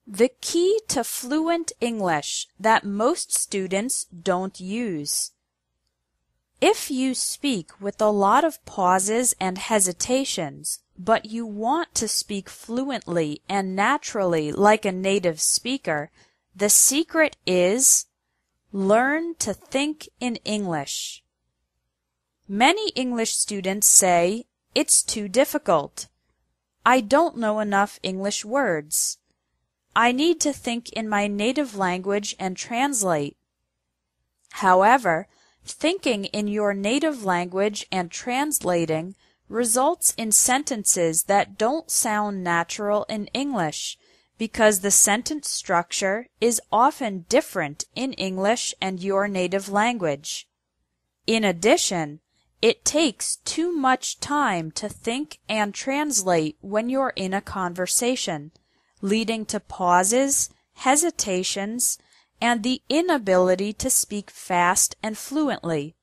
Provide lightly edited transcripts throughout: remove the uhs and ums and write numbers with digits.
The key to fluent English that most students don't use. If you speak with a lot of pauses and hesitations, but you want to speak fluently and naturally like a native speaker, the secret is learn to think in English. Many English students say, "It's too difficult. I don't know enough English words. I need to think in my native language and translate." However, thinking in your native language and translating results in sentences that don't sound natural in English because the sentence structure is often different in English and your native language. In addition, it takes too much time to think and translate when you're in a conversation, leading to pauses, hesitations, and the inability to speak fast and fluently.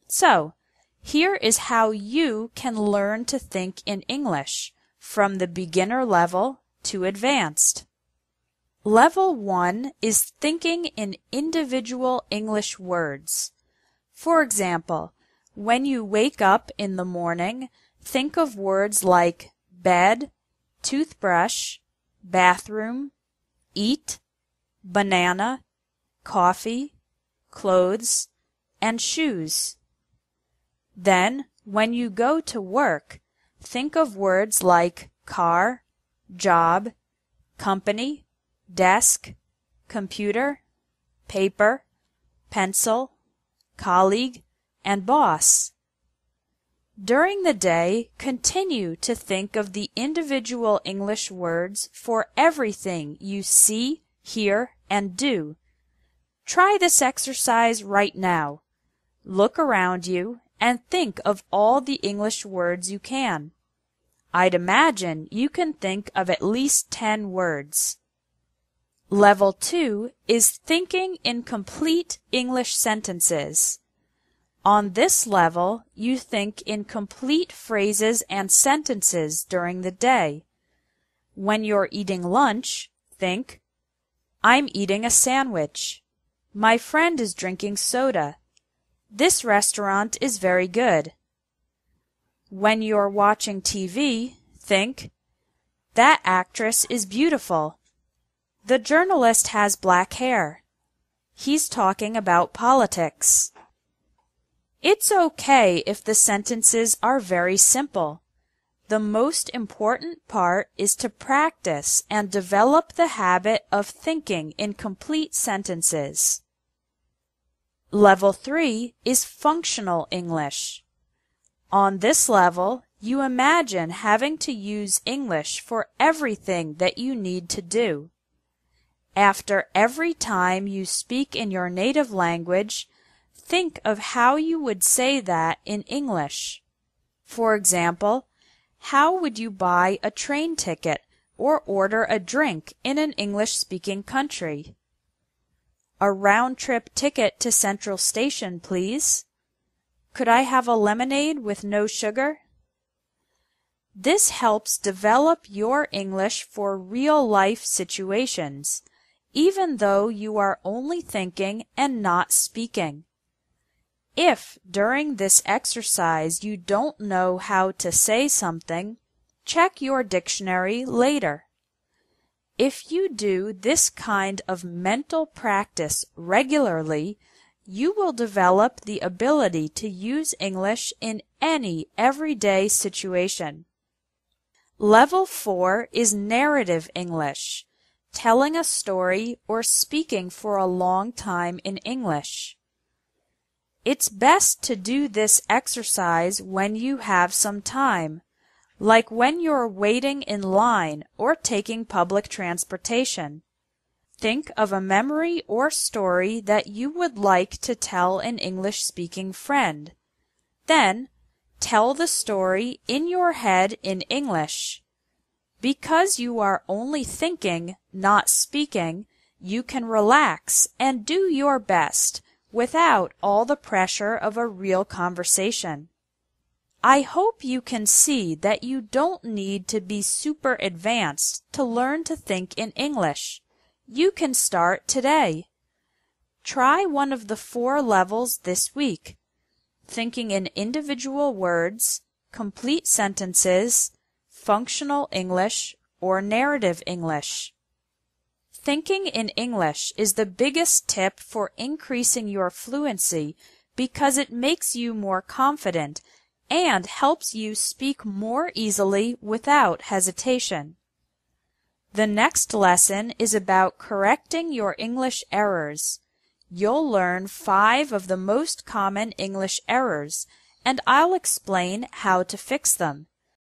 So, here is how you can learn to think in English from the beginner level to advanced. Level 1 is thinking in individual English words. For example, when you wake up in the morning, think of words like bed, toothbrush, bathroom, eat, banana, coffee, clothes, and shoes. Then, when you go to work, think of words like car, job, company, desk, computer, paper, pencil, colleague, and boss. During the day, continue to think of the individual English words for everything you see, hear, and do. Try this exercise right now. Look around you and think of all the English words you can. I'd imagine you can think of at least 10 words. Level 2 is thinking in complete English sentences. On this level, you think in complete phrases and sentences during the day. When you're eating lunch, think, "I'm eating a sandwich. My friend is drinking soda. This restaurant is very good." When you're watching TV, think, "That actress is beautiful. The journalist has black hair. He's talking about politics." It's okay if the sentences are very simple. The most important part is to practice and develop the habit of thinking in complete sentences. Level 3 is functional English. On this level, you imagine having to use English for everything that you need to do. After every time you speak in your native language, think of how you would say that in English. For example, how would you buy a train ticket or order a drink in an English-speaking country? "A round-trip ticket to Central Station, please. Could I have a lemonade with no sugar?" This helps develop your English for real-life situations, even though you are only thinking and not speaking. If during this exercise you don't know how to say something, check your dictionary later. If you do this kind of mental practice regularly, you will develop the ability to use English in any everyday situation. Level 4 is narrative English, telling a story or speaking for a long time in English. It's best to do this exercise when you have some time, like when you're waiting in line or taking public transportation. Think of a memory or story that you would like to tell an English-speaking friend. Then, tell the story in your head in English. Because you are only thinking, not speaking, you can relax and do your best without all the pressure of a real conversation. I hope you can see that you don't need to be super advanced to learn to think in English. You can start today. Try one of the 4 levels this week: thinking in individual words, complete sentences, functional English, or narrative English. Thinking in English is the biggest tip for increasing your fluency because it makes you more confident and helps you speak more easily without hesitation. The next lesson is about correcting your English errors. You'll learn 5 of the most common English errors, and I'll explain how to fix them.